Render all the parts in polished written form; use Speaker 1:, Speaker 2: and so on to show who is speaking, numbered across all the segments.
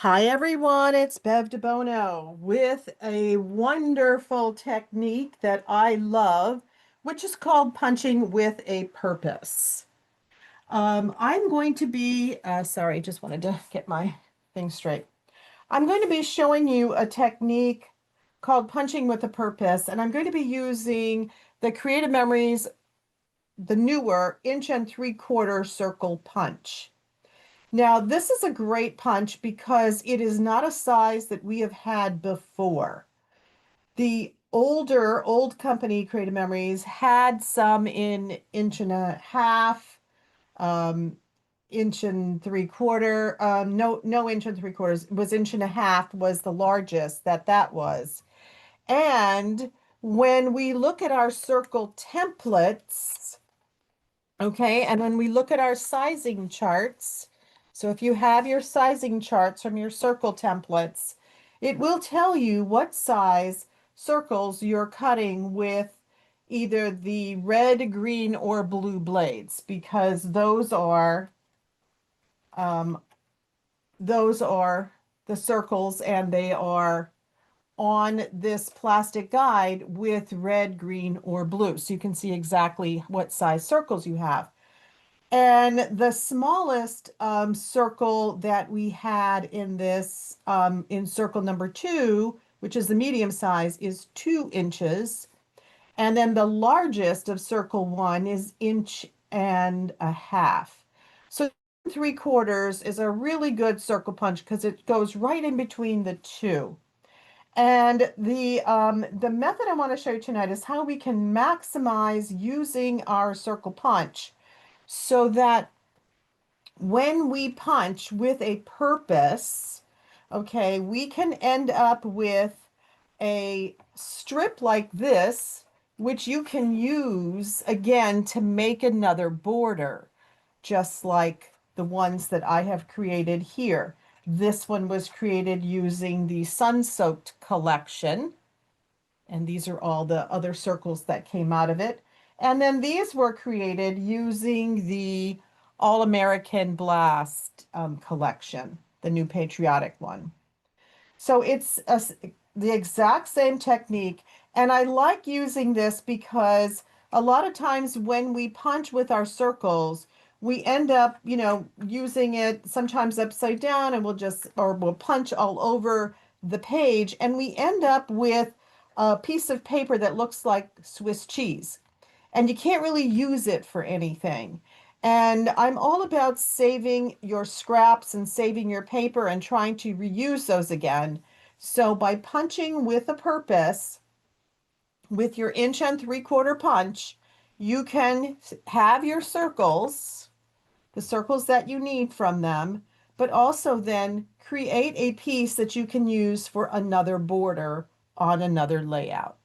Speaker 1: Hi everyone, it's Bev DeBono with a wonderful technique that I love, which is called punching with a purpose. I'm going to be, sorry, just wanted to get my thing straight. I'm going to be showing you a technique called punching with a purpose, and I'm going to be using the Creative Memories, the newer 1 3/4 circle punch. Now, this is a great punch because it is not a size that we have had before. The old company Creative Memories had some in 1.5 inches, 1 3/4. No 1 3/4. It was 1.5 inches was the largest that was. And when we look at our circle templates, okay, and when we look at our sizing charts, so if you have your sizing charts from your circle templates, it will tell you what size circles you're cutting with either the red, green, or blue blades, because um, those are the circles, and they are on this plastic guide with red, green, or blue. So you can see exactly what size circles you have. And the smallest circle that we had in this, in circle number 2, which is the medium size, is 2 inches. And then the largest of circle 1 is 1.5 inches. So 3/4 is a really good circle punch because it goes right in between the two. And the method I want to show you tonight is how we can maximize using our circle punch so that when we punch with a purpose, okay, we can end up with a strip like this, which you can use again to make another border, just like the ones that I have created here. This one was created using the Sun Soaked collection. And these are all the other circles that came out of it. And then these were created using the All-American Blast collection, the new patriotic one. So the exact same technique. And I like using this because a lot of times when we punch with our circles, we end up, using it sometimes upside down, and we'll punch all over the page, and we end up with a piece of paper that looks like Swiss cheese. And you can't really use it for anything. And I'm all about saving your scraps and saving your paper and trying to reuse those again. So by punching with a purpose, with your 1 3/4 punch, you can have your circles, the circles that you need from them, but also then create a piece that you can use for another border on another layout.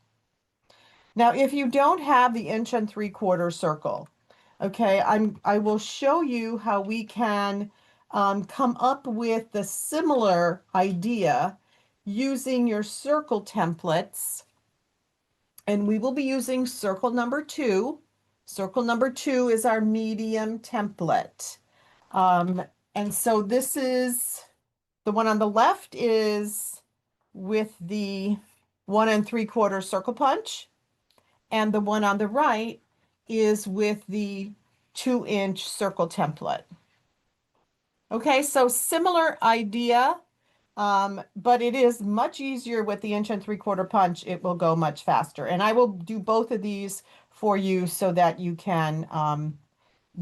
Speaker 1: Now, if you don't have the 1 3/4 circle, okay, I will show you how we can come up with the similar idea using your circle templates. And we will be using circle number 2. Circle number 2 is our medium template. And so this is the one on the left is with the 1 3/4 circle punch. And the one on the right is with the 2-inch circle template. Okay, so similar idea, but it is much easier with the 1 3/4 punch. It will go much faster. And I will do both of these for you so that you can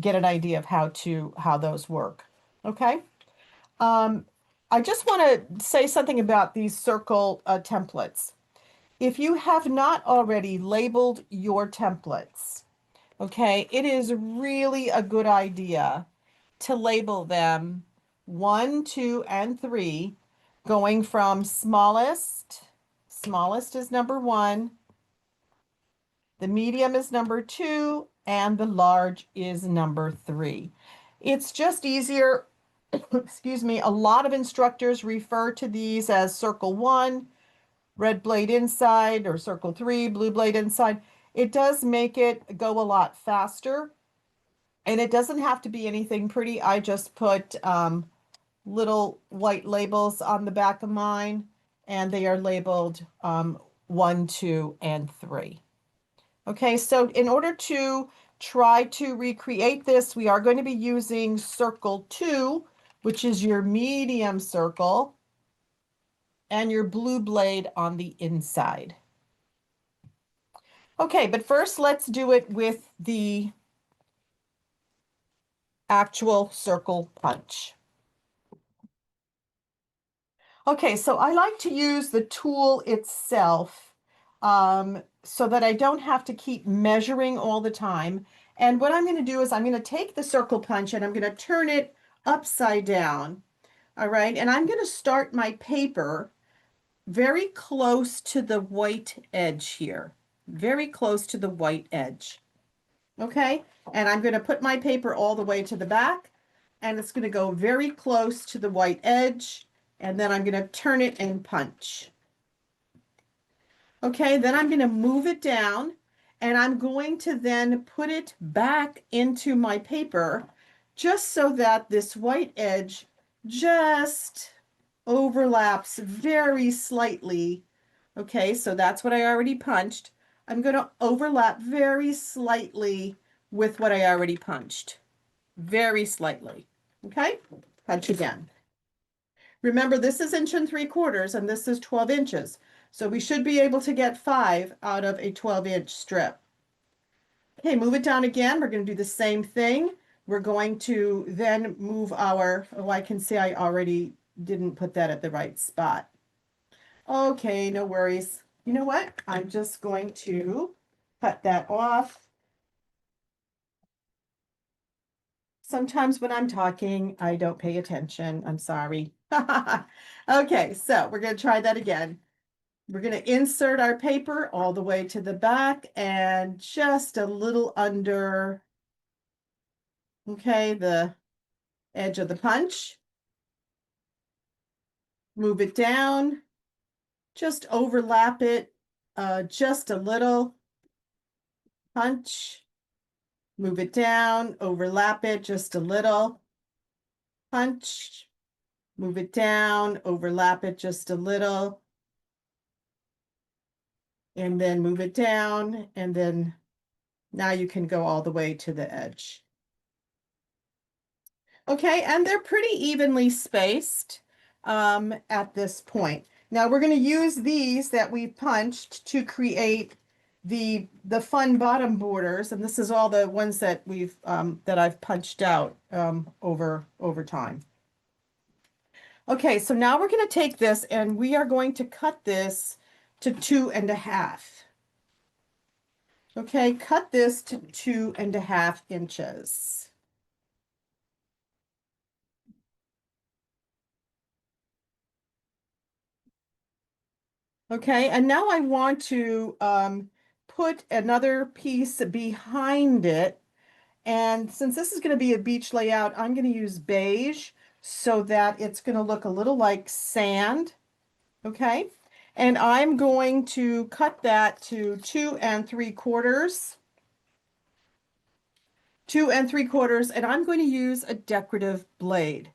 Speaker 1: get an idea of how those work. Okay. Um, I just want to say something about these circle templates. If you have not already labeled your templates, okay, it is really a good idea to label them 1, 2, and 3, going from smallest. Smallest is number 1, the medium is number 2, and the large is number 3. It's just easier. Excuse me. A lot of instructors refer to these as circle 1, red blade inside, or circle 3, blue blade inside. It does make it go a lot faster, and it doesn't have to be anything pretty. I just put little white labels on the back of mine, and they are labeled 1, 2, and 3. Okay, so in order to try to recreate this, we are going to be using circle 2, which is your medium circle, and your blue blade on the inside. Okay, but first let's do it with the actual circle punch. Okay, so I like to use the tool itself so that I don't have to keep measuring all the time. And what I'm going to do is I'm going to take the circle punch and I'm going to turn it upside down. All right, and I'm going to start my paper very close to the white edge here, very close to the white edge. Okay, and I'm going to put my paper all the way to the back, and it's going to go very close to the white edge, and then I'm going to turn it and punch. Okay, then I'm going to move it down, and I'm going to then put it back into my paper just so that this white edge just overlaps very slightly. Okay, so that's what I already punched. I'm going to overlap very slightly with what I already punched. Very slightly. Okay, punch again. Remember, this is 1 3/4 and this is 12 inches. So we should be able to get 5 out of a 12-inch strip. Okay, move it down again. We're going to do the same thing. We're going to then move our, oh, I can see I already didn't put that at the right spot. Okay, no worries. You know what? I'm just going to cut that off. Sometimes when I'm talking, I don't pay attention. I'm sorry. Okay, so we're going to try that again. We're going to insert our paper all the way to the back and just a little under, okay, the edge of the punch. Move it down, just overlap it just a little. Punch, move it down, overlap it just a little. Punch, move it down, overlap it just a little. And then move it down, and then now you can go all the way to the edge. Okay, and they're pretty evenly spaced at this point. Now we're going to use these that we punched to create the fun bottom borders, and this is all the ones that we've that I've punched out over time. Okay, so now we're going to take this and we are going to cut this to 2.5. Okay, cut this to 2.5 inches. Okay, and now I want to put another piece behind it. And since this is going to be a beach layout, I'm going to use beige so that it's going to look a little like sand. Okay, and I'm going to cut that to 2 3/4. 2 3/4, and I'm going to use a decorative blade.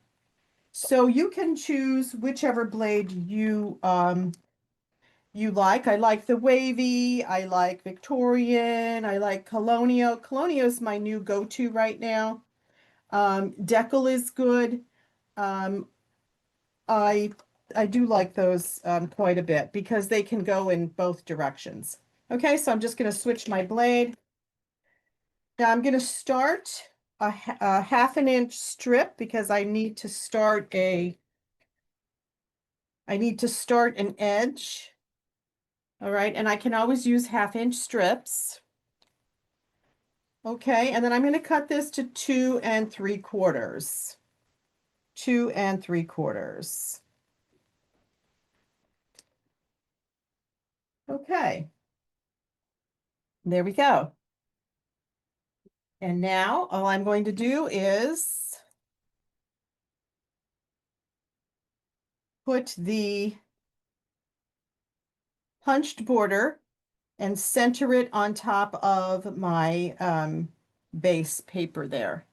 Speaker 1: So you can choose whichever blade you like. I like the wavy, I like Victorian, I like Colonial. Colonial is my new go-to right now. Decal is good. Um, I I do like those quite a bit because they can go in both directions. Okay, so I'm just going to switch my blade. Now I'm going to start a 1/2 inch strip because I need to start an edge. All right, and I can always use 1/2 inch strips. Okay, and then I'm going to cut this to 2 3/4. 2 3/4. Okay, there we go. And now all I'm going to do is put the punched border and center it on top of my base paper there.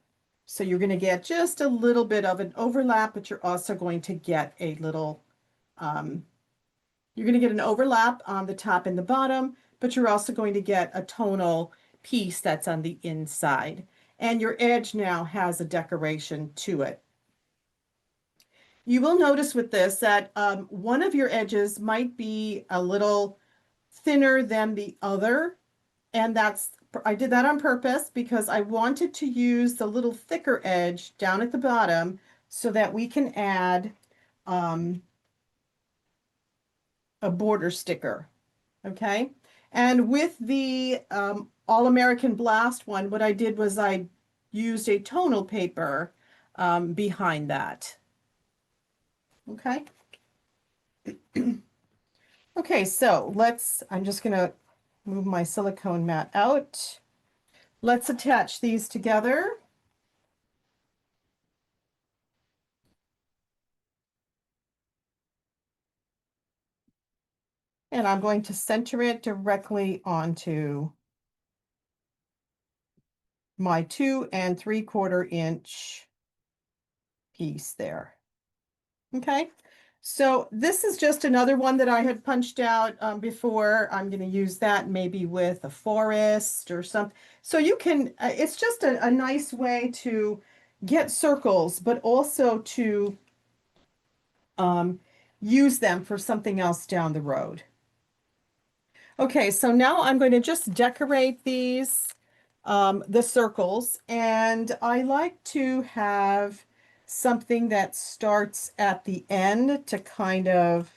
Speaker 1: So you're going to get just a little bit of an overlap, but you're also going to get a little, um, you're going to get an overlap on the top and the bottom, but you're also going to get a tonal piece that's on the inside. And your edge now has a decoration to it. You will notice with this that one of your edges might be a little thinner than the other. And I did that on purpose because I wanted to use the little thicker edge down at the bottom so that we can add um, a border sticker. Okay. And with the All-American Blast one, what I did was I used a tonal paper behind that. Okay. Okay, so I'm just going to move my silicone mat out. Let's attach these together. And I'm going to center it directly onto my 2 3/4 inch piece there. Okay, so this is just another one that I had punched out before. I'm going to use that maybe with a forest or something. So you can, it's just a nice way to get circles, but also to um, use them for something else down the road. Okay, so now I'm going to just decorate these, the circles, and I like to have something that starts at the end to kind of,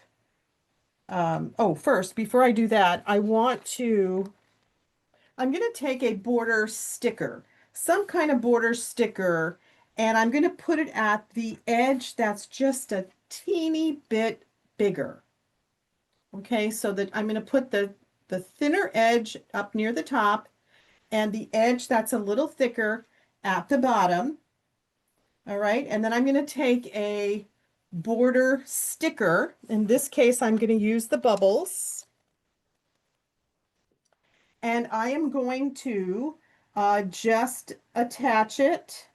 Speaker 1: oh, first, before I do that, I'm going to take a border sticker, some kind of border sticker, and I'm going to put it at the edge that's just a teeny bit bigger. Okay, so that I'm going to put the thinner edge up near the top and the edge that's a little thicker at the bottom. All right, and then I'm going to take a border sticker. In this case, I'm going to use the bubbles. And I am going to just attach it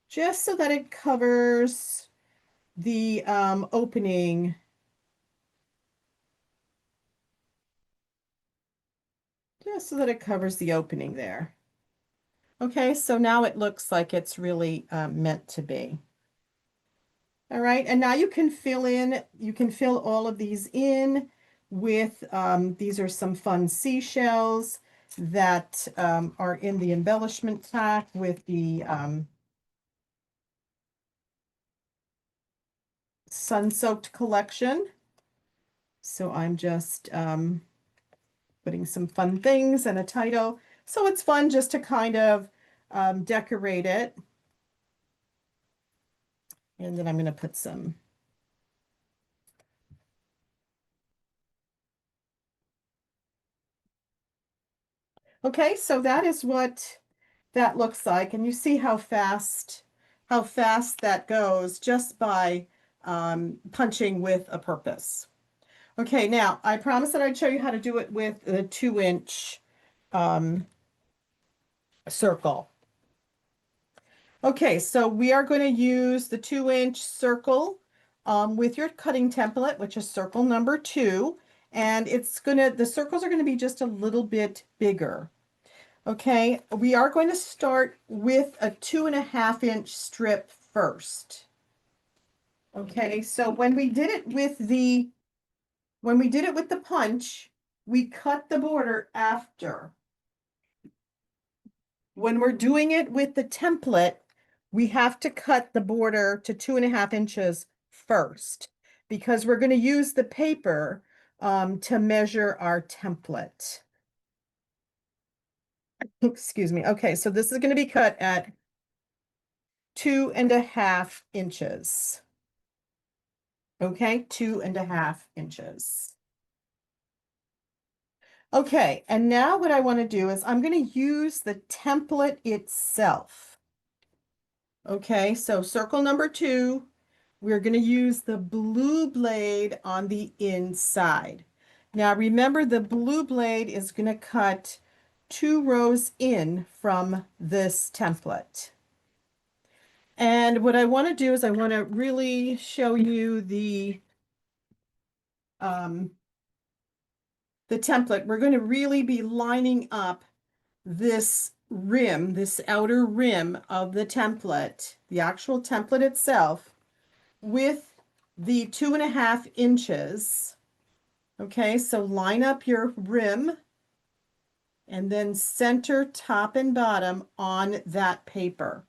Speaker 1: just so that it covers the opening. Just so that it covers the opening there. Okay, so now it looks like it's really meant to be. All right, and now you can fill all of these in with, these are some fun seashells that are in the embellishment pack with the sun-soaked collection. So I'm just putting some fun things and a title. So it's fun just to kind of decorate it. And then I'm going to put some. Okay, so that is what that looks like. And you see how fast that goes just by punching with a purpose. Okay, now I promised that I'd show you how to do it with the 2-inch circle. Okay, so we are going to use the 2-inch circle with your cutting template, which is circle number 2, and the circles are going to be just a little bit bigger. Okay, we are going to start with a 2.5-inch strip first. Okay, so when we did it with the punch, we cut the border after. When we're doing it with the template, we have to cut the border to 2.5 inches first because we're going to use the paper to measure our template. Excuse me. Okay, so this is going to be cut at 2.5 inches. Okay, 2.5 inches. Okay, and now what I want to do is I'm going to use the template itself. Okay, so circle number 2, we're going to use the blue blade on the inside. Now remember, the blue blade is going to cut 2 rows in from this template. And what I want to do is I want to really show you um, the template. We're going to really be lining up this rim, this outer rim of the template, the actual template itself, with the 2.5 inches. Okay, so line up your rim and then center top and bottom on that paper.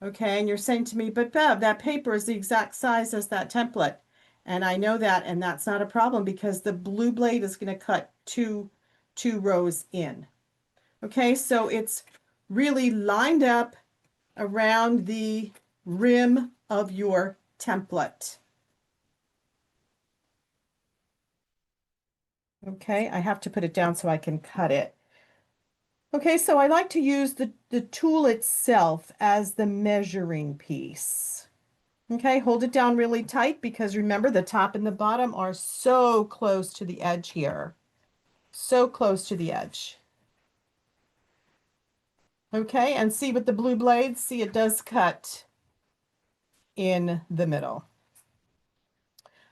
Speaker 1: Okay, and you're saying to me, but Bev, that paper is the exact size as that template. And I know that, and that's not a problem because the blue blade is going to cut two rows in. Okay, so it's really lined up around the rim of your template. Okay, I have to put it down so I can cut it. Okay, so I like to use the tool itself as the measuring piece. Okay, hold it down really tight because remember the top and the bottom are so close to the edge here. So close to the edge. Okay, and see with the blue blade, see it does cut in the middle.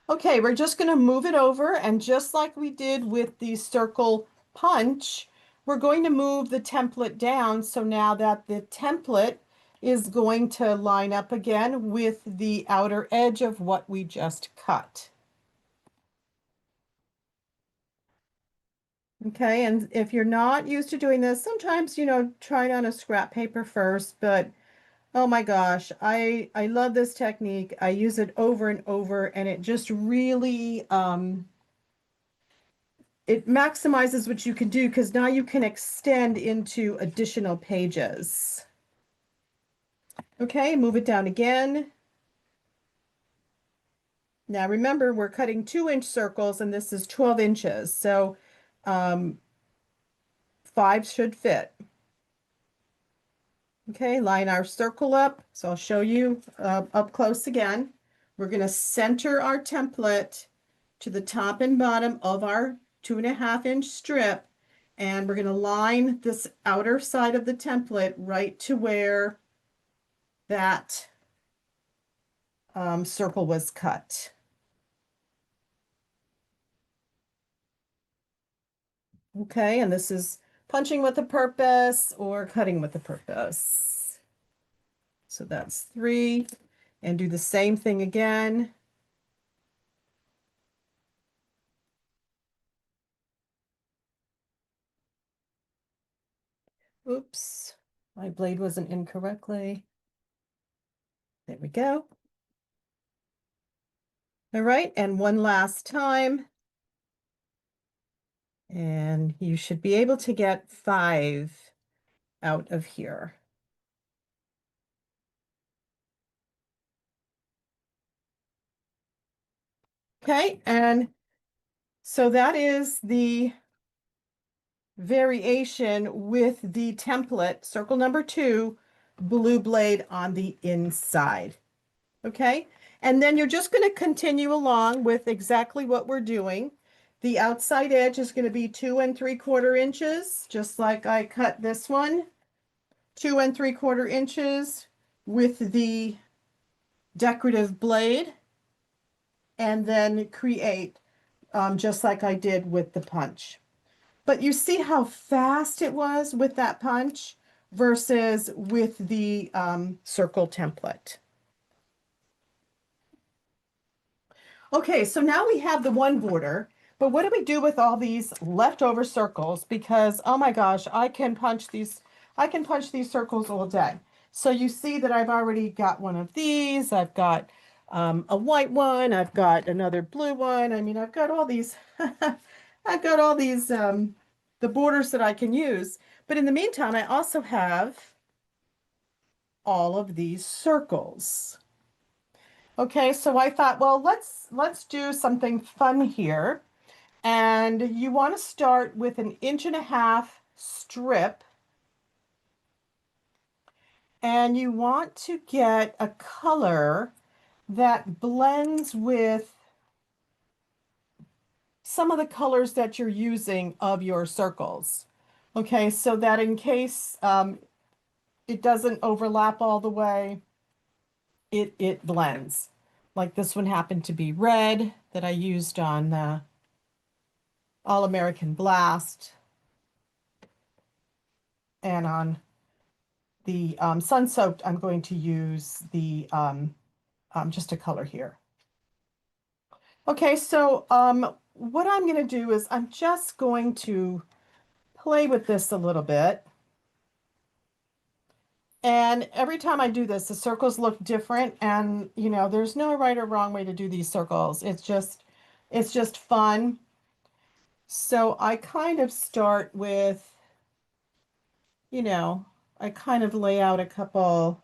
Speaker 1: Okay, we're just going to move it over, and just like we did with the circle punch, we're going to move the template down so now that the template is going to line up again with the outer edge of what we just cut. Okay, and if you're not used to doing this, sometimes, try it on a scrap paper first, but oh my gosh, I love this technique. I use it over and over, and it just really it maximizes what you can do because now you can extend into additional pages. Okay, move it down again. Now remember, we're cutting 2-inch circles and this is 12 inches, so 5 should fit. Okay, line our circle up. So I'll show you up close again. We're going to center our template to the top and bottom of our 2.5-inch strip. And we're going to line this outer side of the template right to where that circle was cut. Okay, and this is punching with a purpose or cutting with a purpose. So that's 3. And do the same thing again. Oops, my blade wasn't in correctly. There we go. All right, and one last time. And you should be able to get 5 out of here. Okay, and so that is the variation with the template, circle number 2, blue blade on the inside. Okay, and then you're just going to continue along with exactly what we're doing. The outside edge is going to be 2 3/4 inches, just like I cut this one. 2 3/4 inches with the decorative blade, and then create just like I did with the punch. But you see how fast it was with that punch versus with the circle template. Okay, so now we have the one border, but what do we do with all these leftover circles? Because, oh my gosh, I can punch these circles all day. So you see that I've already got one of these. I've got a white one. I've got another blue one. I mean, I've got all these, I've got all these, the borders that I can use. But in the meantime, I also have all of these circles. Okay, so I thought, well, let's do something fun here. And you want to start with an 1.5 inch strip. And you want to get a color that blends with some of the colors that you're using of your circles. Okay, so that in case it doesn't overlap all the way, it blends. Like this one happened to be red that I used on the All American Blast, and on the Sun Soaked, I'm going to use the just a color here. Okay, so what I'm going to do is I'm just going to play with this a little bit. And every time I do this, the circles look different, and there's no right or wrong way to do these circles. It's just fun. So I kind of start with, you know, I kind of lay out a couple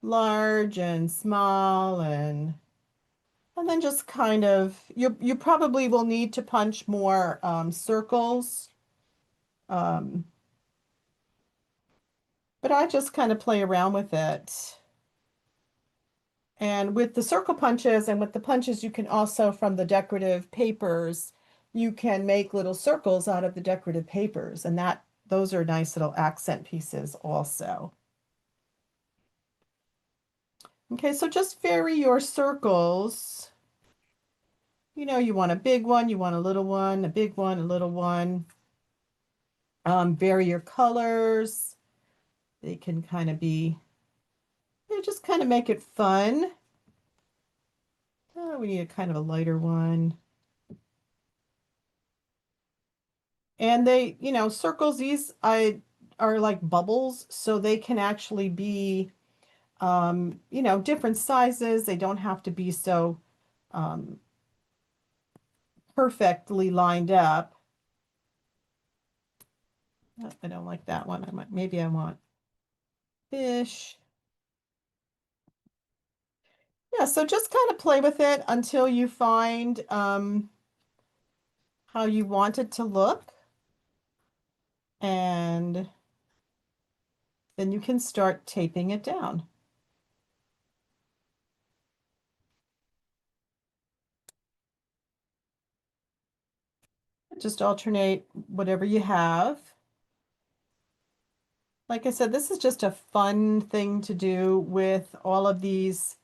Speaker 1: large and small, and then just kind of you probably will need to punch more circles. Um, but I just kind of play around with it. And with the circle punches and with the punches, you can also, from the decorative papers, you can make little circles out of the decorative papers. And those are nice little accent pieces also. Okay, so just vary your circles. You want a big one, you want a little one, a big one, a little one. Vary your colors. They can kind of be, just kind of make it fun. We need a kind of a lighter one. And circles, these are like bubbles, so they can actually be, different sizes. They don't have to be so um, perfectly lined up. I don't like that one. Maybe I want fish. Yeah, so just kind of play with it until you find how you want it to look. And then you can start taping it down. Just alternate whatever you have. Like I said, this is just a fun thing to do with all of these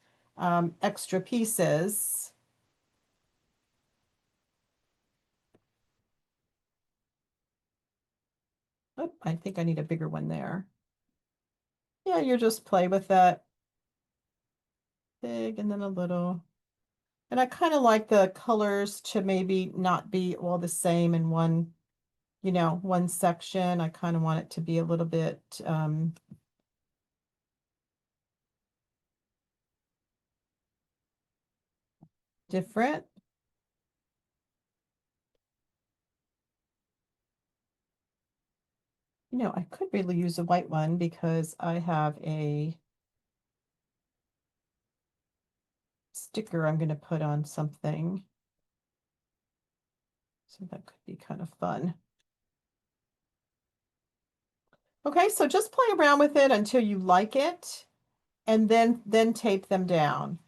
Speaker 1: extra pieces. Oh, I think I need a bigger one there. Yeah, you just play with that big and then a little. And I kind of like the colors to maybe not be all the same in one section. I kind of want it to be a little bit different. I could really use a white one because I have a sticker I'm going to put on something. So that could be kind of fun. Okay, so just play around with it until you like it, and then tape them down.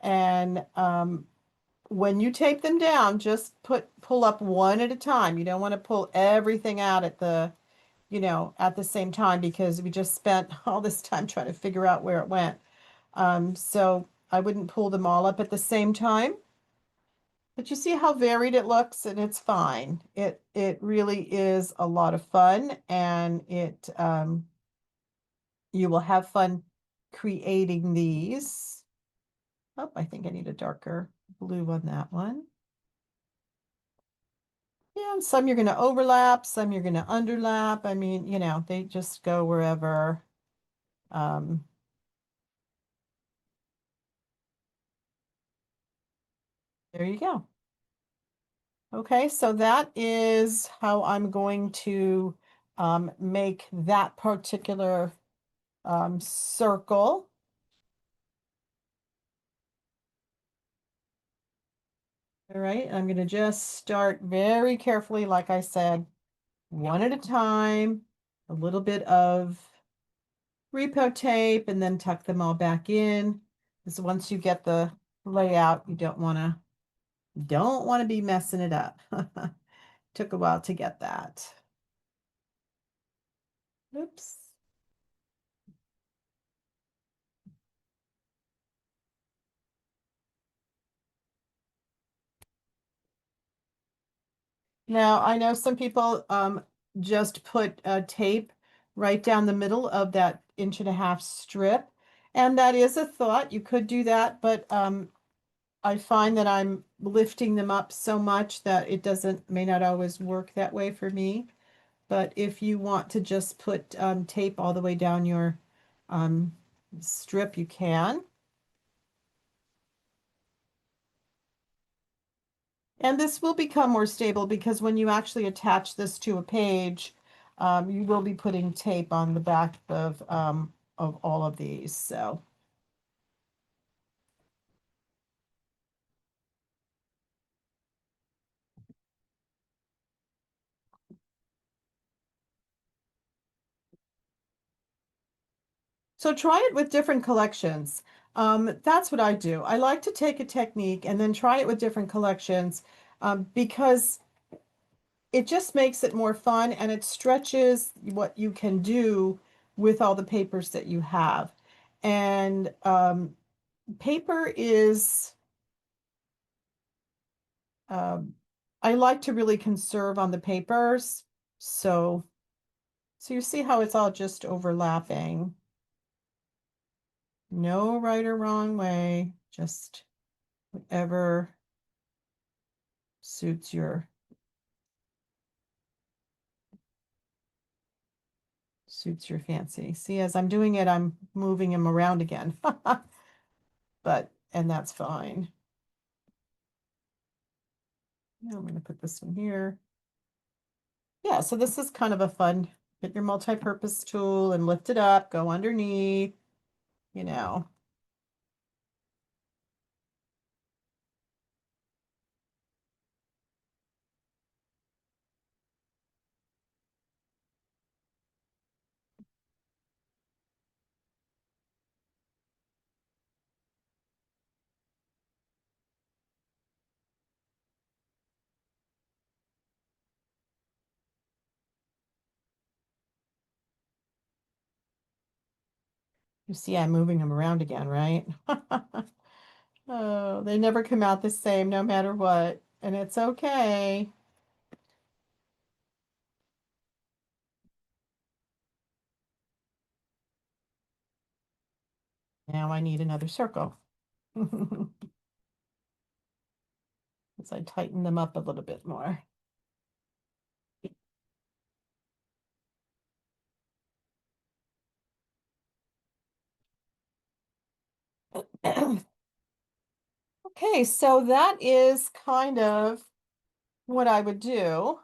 Speaker 1: And when you tape them down, just pull up one at a time. You don't want to pull everything out at the same time, because we just spent all this time trying to figure out where it went. So I wouldn't pull them all up at the same time. But you see how varied it looks, and it's fine. It really is a lot of fun, and you will have fun creating these. Oh, I think I need a darker blue on that one. Yeah, and some you're going to overlap, some you're going to underlap. I mean, they just go wherever. Um, there you go. Okay, so that is how I'm going to make that particular circle. All right, I'm going to just start very carefully, like I said, one at a time, a little bit of repo tape, and then tuck them all back in. Because once you get the layout, you don't want to be messing it up. Took a while to get that. Oops. Now, I know some people just put tape right down the middle of that inch and a half strip. And that is a thought. You could do that, but I find that I'm lifting them up so much that it doesn't, may not always work that way for me. But if you want to just put tape all the way down your um, strip, you can. And this will become more stable because when you actually attach this to a page, you will be putting tape on the back of all of these. So try it with different collections. That's what I do. I like to take a technique and then try it with different collections because it just makes it more fun and it stretches what you can do with all the papers that you have. And paper is, um, I like to really conserve on the papers. So, so you see how it's all just overlapping. No right or wrong way, just whatever suits your fancy. See, as I'm doing it, I'm moving him around again. And that's fine. Now I'm going to put this one here. Yeah, so this is kind of a fun, get your multi-purpose tool and lift it up, go underneath, you know. You see I'm moving them around again, right? Oh, they never come out the same no matter what, and it's okay. Now I need another circle. As I tighten them up a little bit more. Okay, so that is kind of what I would do.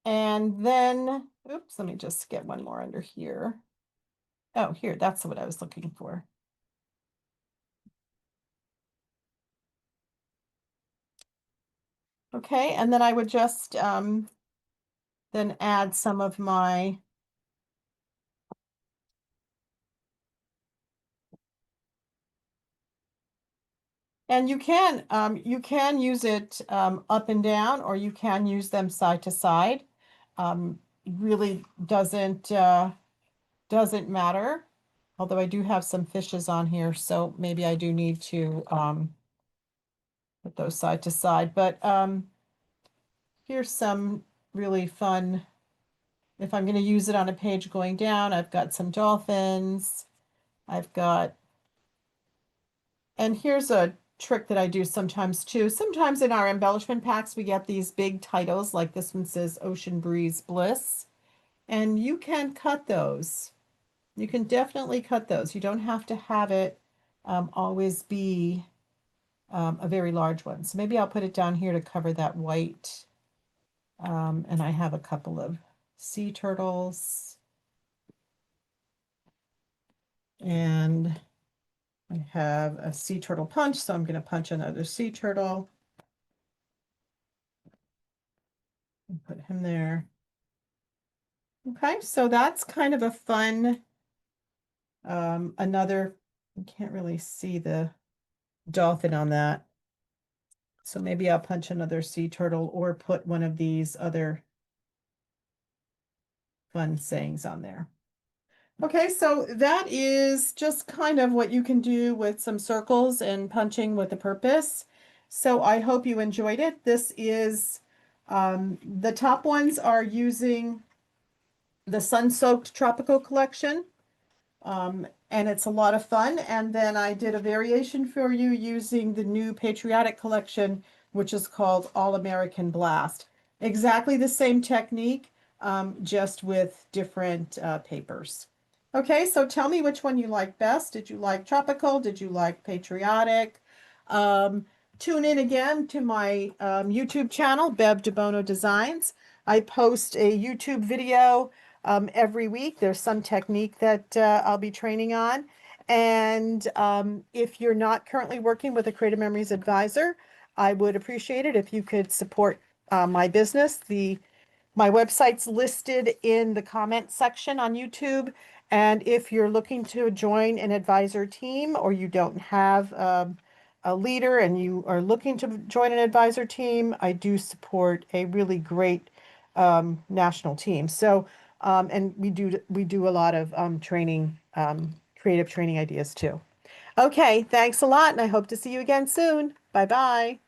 Speaker 1: And then, oops, let me just get one more under here. Oh, here, that's what I was looking for. Okay, and then I would just then add some of my, and you can use it up and down, or you can use them side to side. Really doesn't matter. Although I do have some fishes on here, so maybe I do need to put those side to side. But here's some really fun, if I'm going to use it on a page going down, I've got some dolphins. I've got, and here's a trick that I do sometimes too. Sometimes in our embellishment packs, we get these big titles, like this one says Ocean Breeze Bliss, and you can cut those. You can definitely cut those. You don't have to have it always be a very large one. So maybe I'll put it down here to cover that white. And I have a couple of sea turtles. And I have a sea turtle punch, so I'm going to punch another sea turtle and put him there. Okay, so that's kind of a fun, another, I can't really see the dolphin on that. So maybe I'll punch another sea turtle or put one of these other fun sayings on there. Okay, so that is just kind of what you can do with some circles and punching with a purpose. So I hope you enjoyed it. This is the top ones are using the Sun-Soaked Tropical Collection. And it's a lot of fun. And then I did a variation for you using the new Patriotic Collection, which is called All American Blast. Exactly the same technique, just with different papers. Okay, so tell me which one you like best. Did you like tropical? Did you like patriotic? Um, Tune in again to my YouTube channel, Bev DeBono Designs. I post a YouTube video every week. There's some technique that I'll be training on. And if you're not currently working with a Creative Memories advisor, I would appreciate it if you could support my business. My website's listed in the comment section on YouTube. And if you're looking to join an advisor team or you don't have a leader and you are looking to join an advisor team, I do support a really great national team. So, and we do a lot of training, creative training ideas too. Okay, thanks a lot, and I hope to see you again soon. Bye bye.